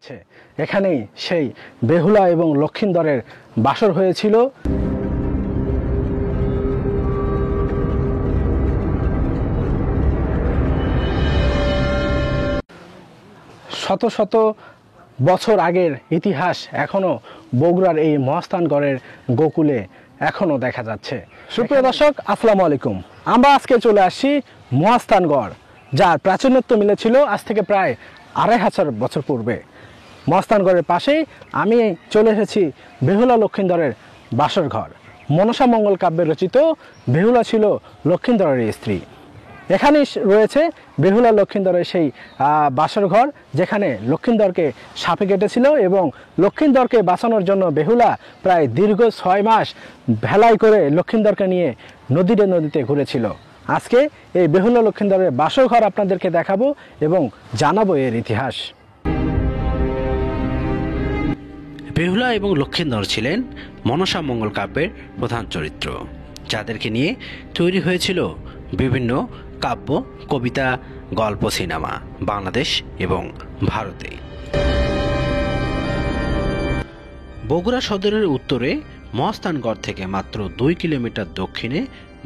যাচ্ছে। এখানেই সেই বেহুলা এবং লক্ষিন্দরের বাসর হয়েছিল। শত শত বছর আগের ইতিহাস এখনো বগুড়ার এই মহাস্থানগড়ের গোকুলে এখনো দেখা যাচ্ছে। সুপ্রিয় দর্শক, আসসালামু আলাইকুম। আমরা আজকে চলে আসছি মহাস্থানগড়, যার প্রাচীনত্ব মিলেছিল আজ থেকে প্রায় ২৫০০ বছর পূর্বে। মহাস্থানগড়ের পাশেই আমি চলে এসেছি বেহুলা লক্ষিন্দরের বাসর ঘর। মনসা মঙ্গল কাব্যে রচিত বেহুলা ছিল লক্ষিন্দরের স্ত্রী। এখানেই রয়েছে বেহুলা লক্ষিন্দরের সেই বাসর ঘর, যেখানে লক্ষিন্দরকে সাপে কেটেছিল এবং লক্ষিন্দরকে বাঁচানোর জন্য বেহুলা প্রায় দীর্ঘ ৬ মাস ভেলাই করে লক্ষিন্দরকে নিয়ে নদীতে ঘুরেছিল। আজকে এই বেহুলা লক্ষিন্দরের বাসর ঘর আপনাদেরকে দেখাবো এবং জানাবো এর ইতিহাস। বেহুলা এবং লক্ষিন্দর ছিলেন মনসা মঙ্গল কাব্যের প্রধান চরিত্র, যাদেরকে নিয়ে তৈরি হয়েছিল বিভিন্ন কাব্য, কবিতা, গল্প, সিনেমা বাংলাদেশ এবং ভারতে। বগুড়া সদরের উত্তরে মহাস্থানগড় থেকে মাত্র ২ কিলোমিটার দক্ষিণে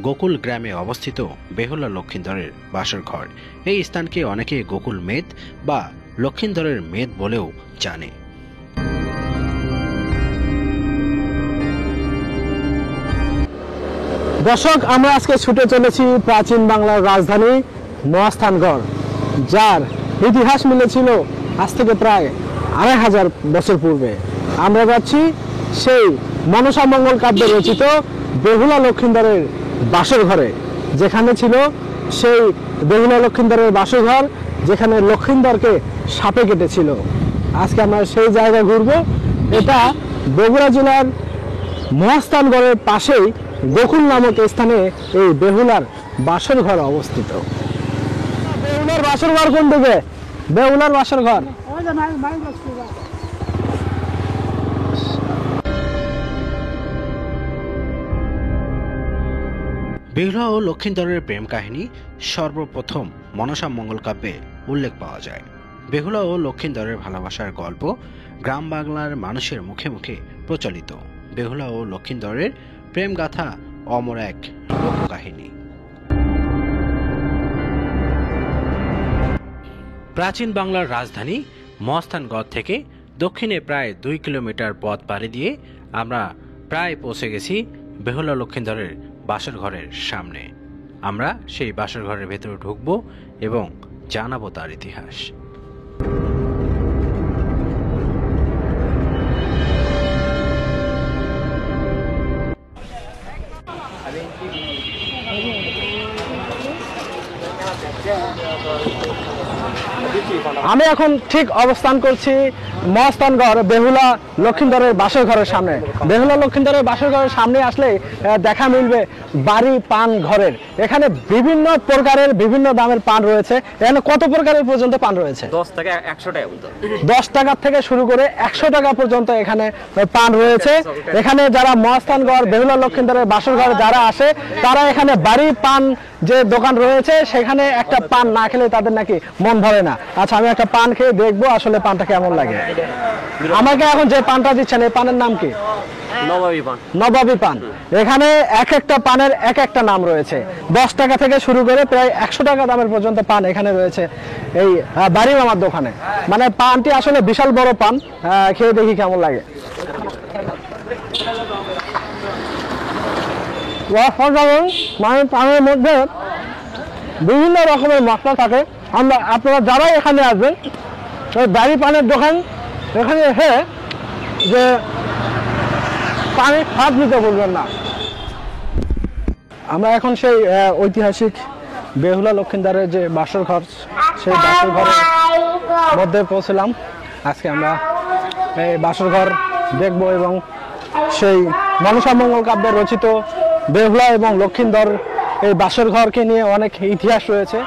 গোকুল গ্রামে অবস্থিত বেহুলা লক্ষিন্দরের বাসর ঘর। এই স্থানকে অনেকে গোকুল মেদ বা লক্ষিন্দরের মেদ বলেও জানে। দর্শক, আমরা আজকে ছুটে চলেছি প্রাচীন বাংলার রাজধানী মহাস্থানগড়, যার ইতিহাস মিলেছিল আজ থেকে প্রায় ২৫০০ বছর পূর্বে। আমরা যাচ্ছি সেই মনসা মঙ্গল কাব্যে রচিত বেহুলা লক্ষিন্দরের বাসর ঘরে, যেখানে ছিল সেই বেহুলা লক্ষিন্দরের বাসর ঘর, যেখানে লক্ষিন্দরকে সাপে কেটেছিল। আজকে আমরা সেই জায়গায় ঘুরবো। এটা বগুড়া জেলার মহাস্থানগড়ের পাশেই গোকুল নামক স্থানে এই বেহুলার বাসর ঘর অবস্থিত। বেহুলার বাসর ঘর কোন দিকে? বেহুলার বাসর ঘর বেহুলা ও লক্ষিন্দরের প্রেম কাহিনী সর্বপ্রথম মনসা মঙ্গল কাব্যে উল্লেখ পাওয়া যায়। বেহুলা ও লক্ষিন্দরের ভালোবাসার গল্প গ্রাম বাংলার মানুষের মুখে মুখে প্রচলিত। বেহুলা ও লক্ষিন্দরের প্রেম গাথা অমর এক লোককাহিনী। প্রাচীন বাংলার রাজধানী মহাস্থানগড় থেকে দক্ষিণে প্রায় ২ কিলোমিটার পথ পাড়ি দিয়ে আমরা প্রায় পৌঁছে গেছি বেহুলা লক্ষিন্দরের বাসর ঘরের সামনে। আমরা সেই বাসর ঘরের ভেতরে ঢুকবো এবং জানাবো তার ইতিহাস। আমি এখন ঠিক অবস্থান করছি মহাস্থানগড় বেহুলা লক্ষিন্দরের বাসর ঘরের সামনে। বেহুলা লক্ষিন্দরের বাসর ঘরের সামনে আসলে দেখা মিলবে বাড়ি পান ঘরের। এখানে বিভিন্ন প্রকারের বিভিন্ন দামের পান রয়েছে। এখানে কত প্রকারের পর্যন্ত পান রয়েছে? 10 থেকে 100 টাকা পর্যন্ত। 10 টাকা থেকে শুরু করে 100 টাকা পর্যন্ত এখানে পান রয়েছে। এখানে যারা মহাস্থানগড় বেহুলা লক্ষিন্দরের বাসর ঘরে যারা আসে, তারা এখানে বাড়ি পান যে দোকান রয়েছে, সেখানে একটা পান না খেলে তাদের নাকি মন ভরে না। আচ্ছা, আমি একটা পান খেয়ে দেখবো আসলে পানটা কেমন লাগে। আমাকে এখন যে পানটা দিচ্ছেন, এই পানের নাম কি? নবাবী পান। নবাবী পান। এখানে এক একটা পানের এক একটা নাম রয়েছে। 10 টাকা থেকে শুরু করে প্রায় 100 টাকা দামের পর্যন্ত পান এখানে রয়েছে এই বাড়ি মামার দোকানে। মানে পানটি আসলে বিশাল বড় পান। খেয়ে দেখি কেমন লাগে। মানে পানের মধ্যে বিভিন্ন রকমের মশলা থাকে। আপনারা যারাই এখানে আসবেন, ওই বাড়ি পানের দোকান, এখানে এসে যে পানির স্বাদ নিতে বলবেন না। আমরা এখন সেই ঐতিহাসিক বেহুলা লক্ষিন্দরের যে বাসর ঘর, সেই বাসর ঘরের মধ্যে পৌঁছলাম। আজকে আমরা এই বাসর ঘর দেখব এবং সেই মনসা মঙ্গল কাব্যে রচিত বেহুলা এবং লক্ষিন্দর এই বাসর ঘরকে নিয়ে অনেক ইতিহাস রয়েছে।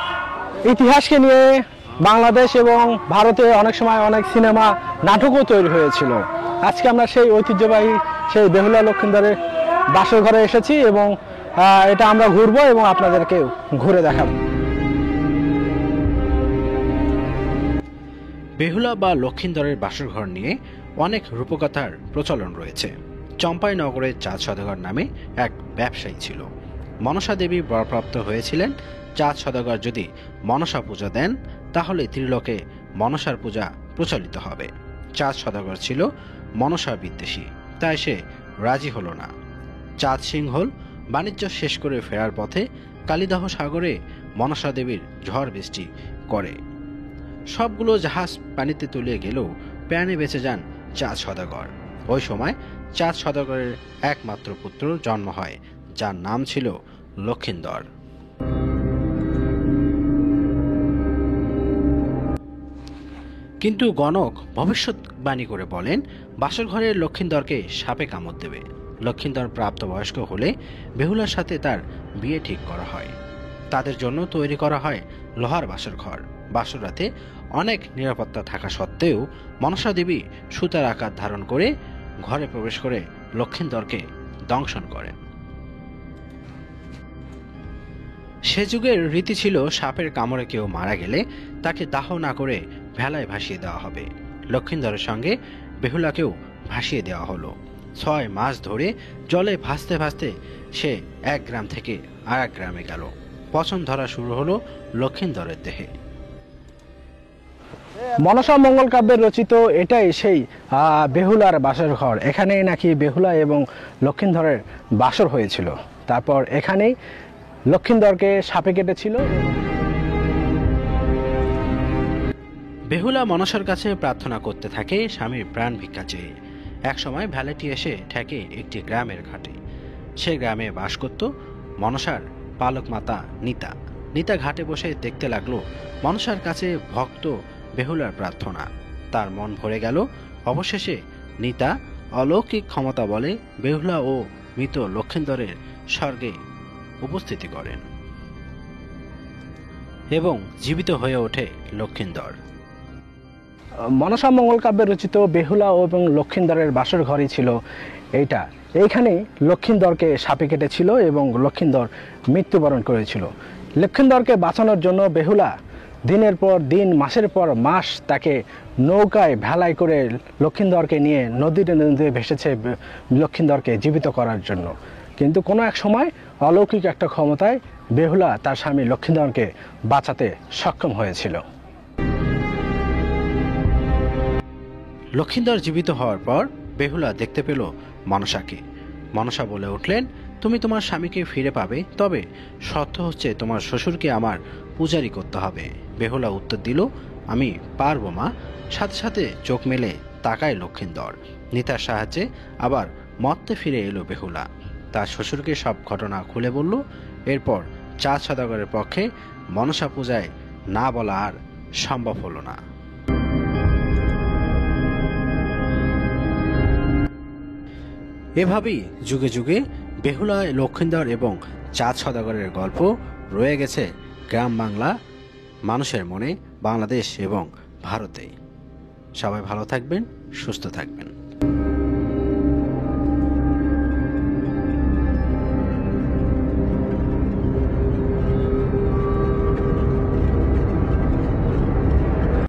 ইতিহাসকে নিয়ে বাংলাদেশ এবং ভারতে অনেক সময় অনেক সিনেমা, নাটকও তৈরি হয়েছিল। আজকে আমরা সেই ঐতিহ্যবাহী সেই বেহুলা লক্ষিন্দরের বাসর ঘরে এসেছি এবং এটা আমরা ঘুরবো এবং আপনাদেরকে ঘুরে দেখাবো। বেহুলা বা লক্ষিন্দরের বাসরঘর নিয়ে অনেক রূপকথার প্রচলন রয়েছে। চম্পাইনগরের চাঁদ সওদাগর নামে এক ব্যবসায়ী ছিল। মনসা দেবী বরপ্রাপ্ত হয়েছিলেন চাঁদ সওদাগর যদি মনসা পূজা দেন তাহলে ত্রিলোকে মনসার পূজা প্রচলিত হবে। চাঁদ সওদাগর ছিল মনসা বিদ্বেষী, তাই সে রাজি হলো না। চাঁদ সিংহল বাণিজ্য শেষ করে ফেরার পথে কালিদাহ সাগরে মনসা দেবীর ঝড় বৃষ্টি করে। সবগুলো জাহাজ পানিতে তলিয়ে গেলেও প্রাণে বেঁচে যান চাঁদ সওদাগর। ওই সময় চাঁদ সওদাগরের একমাত্র পুত্র জন্ম হয়, যার নাম ছিল লক্ষিন্দর। কিন্তু গণক ভবিষ্যৎবাণী করে বলেন বাসরঘরের লক্ষিন্দরকে সাপে কামড় দেবে। লক্ষিন্দর প্রাপ্তবয়স্ক হলে বেহুলার সাথে তার বিয়ে ঠিক করা হয়। তাদের জন্য তৈরি করা হয় লোহার বাসরঘর। বাসর রাতে অনেক নিরাপত্তা থাকা সত্ত্বেও মনসা দেবী সুতার আকার ধারণ করে ঘরে প্রবেশ করে লক্ষিন্দরকে দংশন করেন। সে যুগের রীতি ছিল সাপের কামড়ে কেউ মারা গেলে তাকে দাহ না করে ভেলায় ভাসিয়ে দেওয়া হবে। লক্ষিন্দরের সঙ্গে বেহুলাকেও ভাসিয়ে দেওয়া হলো। 6 মাস ধরে জলে ভাসতে ভাসতে সে এক গ্রাম থেকে আর এক গ্রামে গেল। পচন ধরা শুরু হলো লক্ষিন্দরের দেহে। মনসা মঙ্গল কাব্যের রচিত এটাই সেই বেহুলার বাসর ঘর। এখানেই নাকি বেহুলা এবং লক্ষিন্দরের বাসর হয়েছিল। তারপর এখানেই লক্ষিন্দরকে সাপে কেটেছিল। বেহুলা মনসার কাছে প্রার্থনা করতে থাকে স্বামীর প্রাণ ভিক্ষা চেয়ে। একসময় ভ্যালেটি এসে ঠেকে একটি গ্রামের ঘাটে। সে গ্রামে বাস করত মনসার পালক মাতা নিতা। নিতা ঘাটে বসে দেখতে লাগলো মনসার কাছে ভক্ত বেহুলার প্রার্থনা। তার মন ভরে গেল। অবশেষে নিতা অলৌকিক ক্ষমতা বলে বেহুলা ও মৃত লক্ষিন্দরের স্বর্গে উপস্থিতি করেন এবং জীবিত হয়ে ওঠে লক্ষিন্দর। মনসা মঙ্গল কাব্যে রচিত বেহুলা এবং লক্ষিন্দরের বাসর ঘরই ছিল এইটা। এইখানেই লক্ষিন্দরকে সাপে কেটেছিল এবং লক্ষিন্দর মৃত্যুবরণ করেছিল। লক্ষিন্দরকে বাঁচানোর জন্য বেহুলা দিনের পর দিন, মাসের পর মাস তাকে নৌকায় ভেলায় করে লক্ষিন্দরকে নিয়ে নদীতে নদীতে ভেসেছে লক্ষিন্দরকে জীবিত করার জন্য। কিন্তু কোনো এক সময় অলৌকিক একটা ক্ষমতায় বেহুলা তার স্বামী লক্ষিন্দরকে বাঁচাতে সক্ষম হয়েছিল। লক্ষিন্দর জীবিত হওয়ার পর বেহুলা দেখতে পেল মনসাকে। মনসা বলে উঠলেন, তুমি তোমার স্বামীকে ফিরে পাবে, তবে শর্ত হচ্ছে তোমার শ্বশুরকে আমার পূজারি করতে হবে। বেহুলা উত্তর দিল, আমি পারবো মা। সাথে সাথে চোখ মেলে তাকায় লক্ষিন্দর। নিতার সাহায্যে আবার মর্তে ফিরে এলো বেহুলা। তার শ্বশুরকে সব ঘটনা খুলে বলল। এরপর চাঁদ সওদাগরের পক্ষে মনসা পূজায় না বলা আর সম্ভব হলো না। এভাবেই যুগে যুগে বেহুলা, লক্ষিন্দর এবং চাঁদ সওদাগরের গল্প রয়ে গেছে গ্রাম বাংলা মানুষের মনে, বাংলাদেশ এবং ভারতে। সবাই ভালো থাকবেন, সুস্থ থাকবেন।